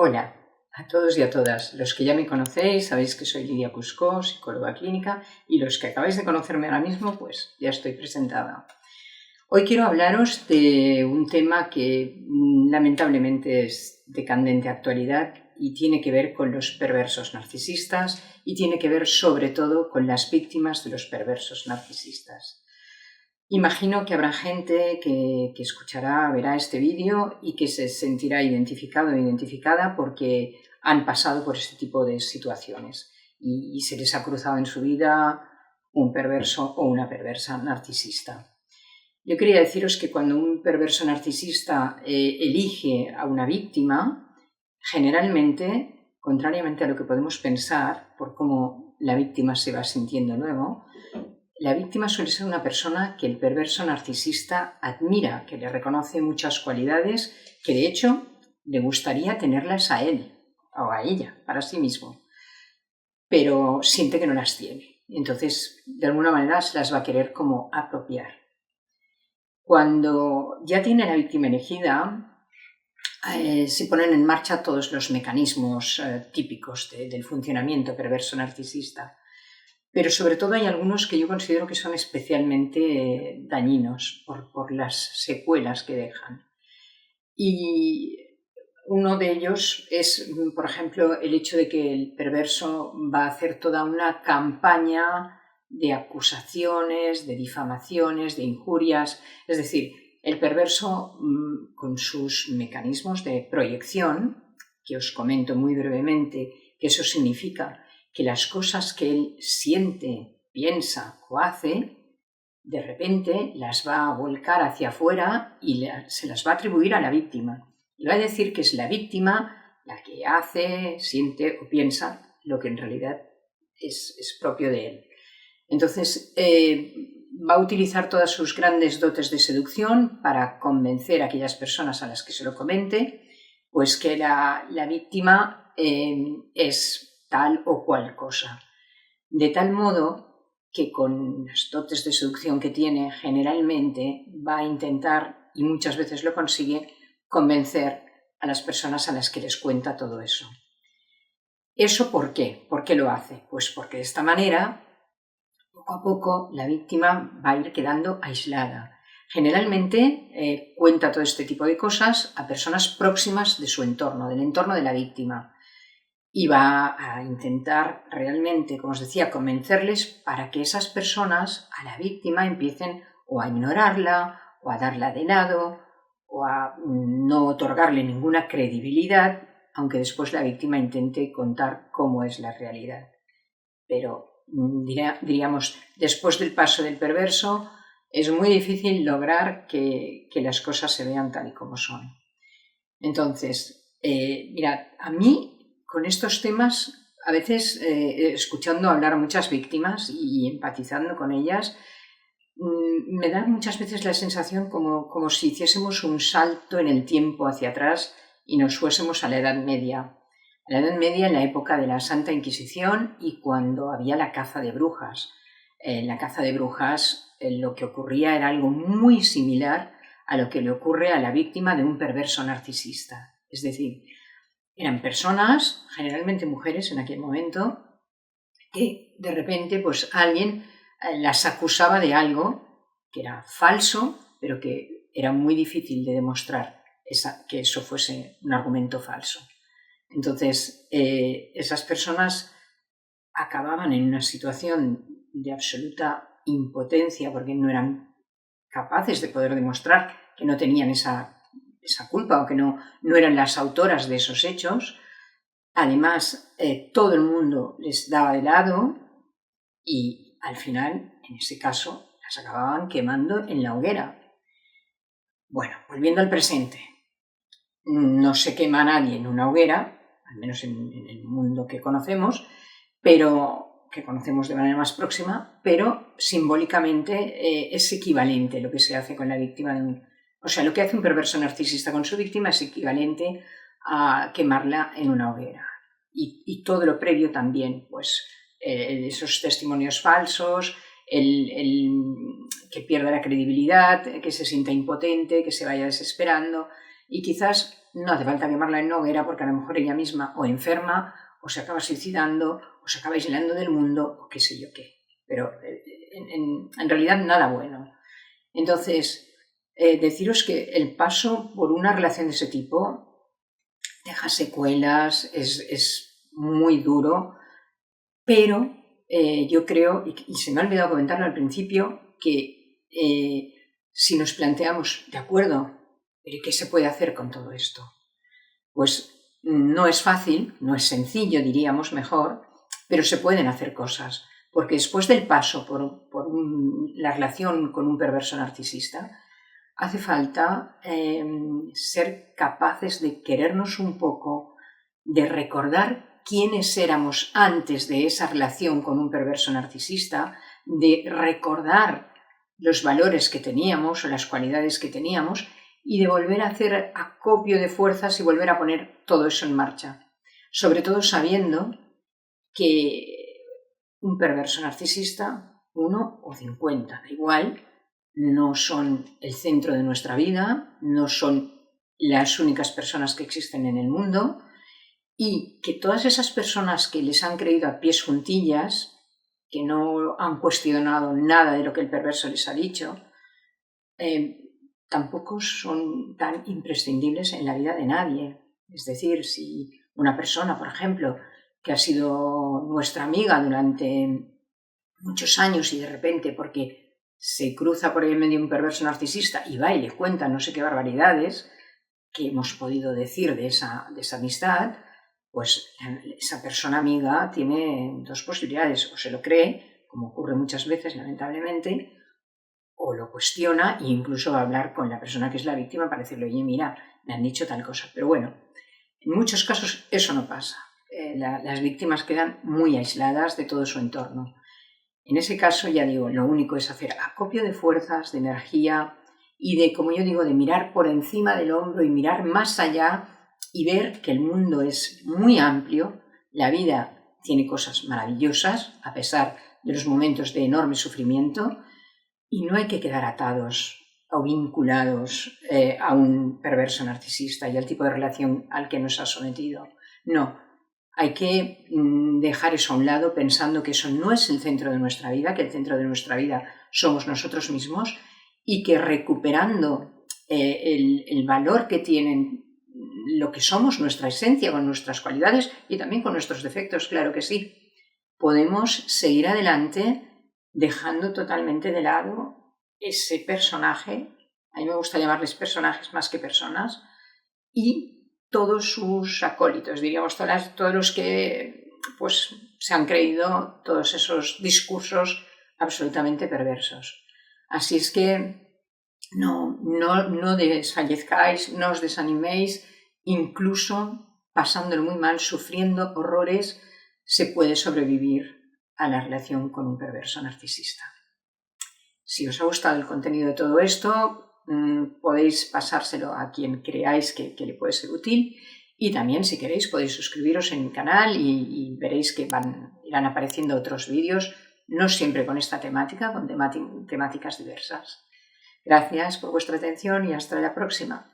Hola a todos y a todas. Los que ya me conocéis sabéis que soy Lidia Cuscó, psicóloga clínica, y los que acabáis de conocerme ahora mismo, pues ya estoy presentada. Hoy quiero hablaros de un tema que lamentablemente es de candente actualidad y tiene que ver con los perversos narcisistas y tiene que ver sobre todo con las víctimas de los perversos narcisistas. Imagino que habrá gente que escuchará, verá este vídeo y que se sentirá identificado o identificada porque han pasado por este tipo de situaciones y se les ha cruzado en su vida un perverso o una perversa narcisista. Yo quería deciros que cuando un perverso narcisista elige a una víctima, generalmente, contrariamente a lo que podemos pensar, por cómo la víctima se va sintiendo luego, la víctima suele ser una persona que el perverso narcisista admira, que le reconoce muchas cualidades que de hecho le gustaría tenerlas a él o a ella, para sí mismo, pero siente que no las tiene. Entonces, de alguna manera se las va a querer como apropiar. Cuando ya tiene la víctima elegida, se ponen en marcha todos los mecanismos típicos del funcionamiento perverso narcisista. Pero sobre todo hay algunos que yo considero que son especialmente dañinos por las secuelas que dejan. Y uno de ellos es, por ejemplo, el hecho de que el perverso va a hacer toda una campaña de acusaciones, de difamaciones, de injurias. Es decir, el perverso, con sus mecanismos de proyección, que os comento muy brevemente, que eso significa que las cosas que él siente, piensa o hace, de repente las va a volcar hacia afuera y se las va a atribuir a la víctima. Y va a decir que es la víctima la que hace, siente o piensa lo que en realidad es propio de él. Entonces, va a utilizar todas sus grandes dotes de seducción para convencer a aquellas personas a las que se lo comente, pues que la víctima es tal o cual cosa. De tal modo que con las dotes de seducción que tiene, generalmente va a intentar, y muchas veces lo consigue, convencer a las personas a las que les cuenta todo eso. ¿Eso por qué? ¿Por qué lo hace? Pues porque de esta manera, poco a poco, la víctima va a ir quedando aislada. Generalmente cuenta todo este tipo de cosas a personas próximas de su entorno, del entorno de la víctima. Y va a intentar realmente, como os decía, convencerles para que esas personas a la víctima empiecen o a ignorarla, o a darla de lado, o a no otorgarle ninguna credibilidad, aunque después la víctima intente contar cómo es la realidad. Pero diríamos, después del paso del perverso, es muy difícil lograr que las cosas se vean tal y como son. Entonces, mirad, a mí con estos temas, a veces escuchando hablar a muchas víctimas y empatizando con ellas, me da muchas veces la sensación como si hiciésemos un salto en el tiempo hacia atrás y nos fuésemos a la Edad Media. A la Edad Media, en la época de la Santa Inquisición y cuando había la caza de brujas. En la caza de brujas lo que ocurría era algo muy similar a lo que le ocurre a la víctima de un perverso narcisista. Es decir, eran personas, generalmente mujeres en aquel momento, que de repente pues alguien las acusaba de algo que era falso, pero que era muy difícil de demostrar que eso fuese un argumento falso. Entonces, esas personas acababan en una situación de absoluta impotencia porque no eran capaces de poder demostrar que no tenían esa culpa o que no eran las autoras de esos hechos. Además, todo el mundo les daba de lado y al final, en ese caso, las acababan quemando en la hoguera. Bueno, volviendo al presente, no se quema a nadie en una hoguera, al menos en el mundo que conocemos, pero que conocemos de manera más próxima, pero simbólicamente es equivalente lo que se hace con la víctima de un... O sea, lo que hace un perverso narcisista con su víctima es equivalente a quemarla en una hoguera. Y todo lo previo también, pues esos testimonios falsos, el que pierda la credibilidad, que se sienta impotente, que se vaya desesperando y quizás no hace falta quemarla en una hoguera porque a lo mejor ella misma o enferma o se acaba suicidando o se acaba aislando del mundo o qué sé yo qué. Pero en realidad nada bueno. Entonces, deciros que el paso por una relación de ese tipo deja secuelas, es muy duro, pero yo creo, y se me ha olvidado comentarlo al principio, que si nos planteamos, de acuerdo, pero ¿qué se puede hacer con todo esto? Pues no es fácil, no es sencillo, diríamos mejor, pero se pueden hacer cosas, porque después del paso por la relación con un perverso narcisista, hace falta ser capaces de querernos un poco, de recordar quiénes éramos antes de esa relación con un perverso narcisista, de recordar los valores que teníamos o las cualidades que teníamos y de volver a hacer acopio de fuerzas y volver a poner todo eso en marcha. Sobre todo sabiendo que un perverso narcisista, 1 o 50, da igual, no son el centro de nuestra vida, no son las únicas personas que existen en el mundo y que todas esas personas que les han creído a pies juntillas, que no han cuestionado nada de lo que el perverso les ha dicho, tampoco son tan imprescindibles en la vida de nadie. Es decir, si una persona, por ejemplo, que ha sido nuestra amiga durante muchos años y de repente, porque se cruza por el medio un perverso narcisista y va y le cuenta no sé qué barbaridades que hemos podido decir de esa amistad, pues esa persona amiga tiene 2 posibilidades: o se lo cree, como ocurre muchas veces lamentablemente, o lo cuestiona e incluso va a hablar con la persona que es la víctima para decirle, oye, mira, me han dicho tal cosa. Pero bueno, en muchos casos eso no pasa. Las víctimas quedan muy aisladas de todo su entorno. En ese caso, ya digo, lo único es hacer acopio de fuerzas, de energía y de, como yo digo, de mirar por encima del hombro y mirar más allá y ver que el mundo es muy amplio, la vida tiene cosas maravillosas a pesar de los momentos de enorme sufrimiento y no hay que quedar atados o vinculados a un perverso narcisista y al tipo de relación al que nos ha sometido. No. Hay que dejar eso a un lado pensando que eso no es el centro de nuestra vida, que el centro de nuestra vida somos nosotros mismos y que recuperando el valor que tienen lo que somos, nuestra esencia, con nuestras cualidades y también con nuestros defectos, claro que sí, podemos seguir adelante dejando totalmente de lado ese personaje, a mí me gusta llamarles personajes más que personas, y todos sus acólitos, diríamos, todos los que pues, se han creído todos esos discursos absolutamente perversos. Así es que no desfallezcáis, no os desaniméis, incluso pasándolo muy mal, sufriendo horrores, se puede sobrevivir a la relación con un perverso narcisista. Si os ha gustado el contenido de todo esto, podéis pasárselo a quien creáis que le puede ser útil y también, si queréis, podéis suscribiros en mi canal y veréis que irán apareciendo otros vídeos, no siempre con esta temática, con temáticas diversas. Gracias por vuestra atención y hasta la próxima.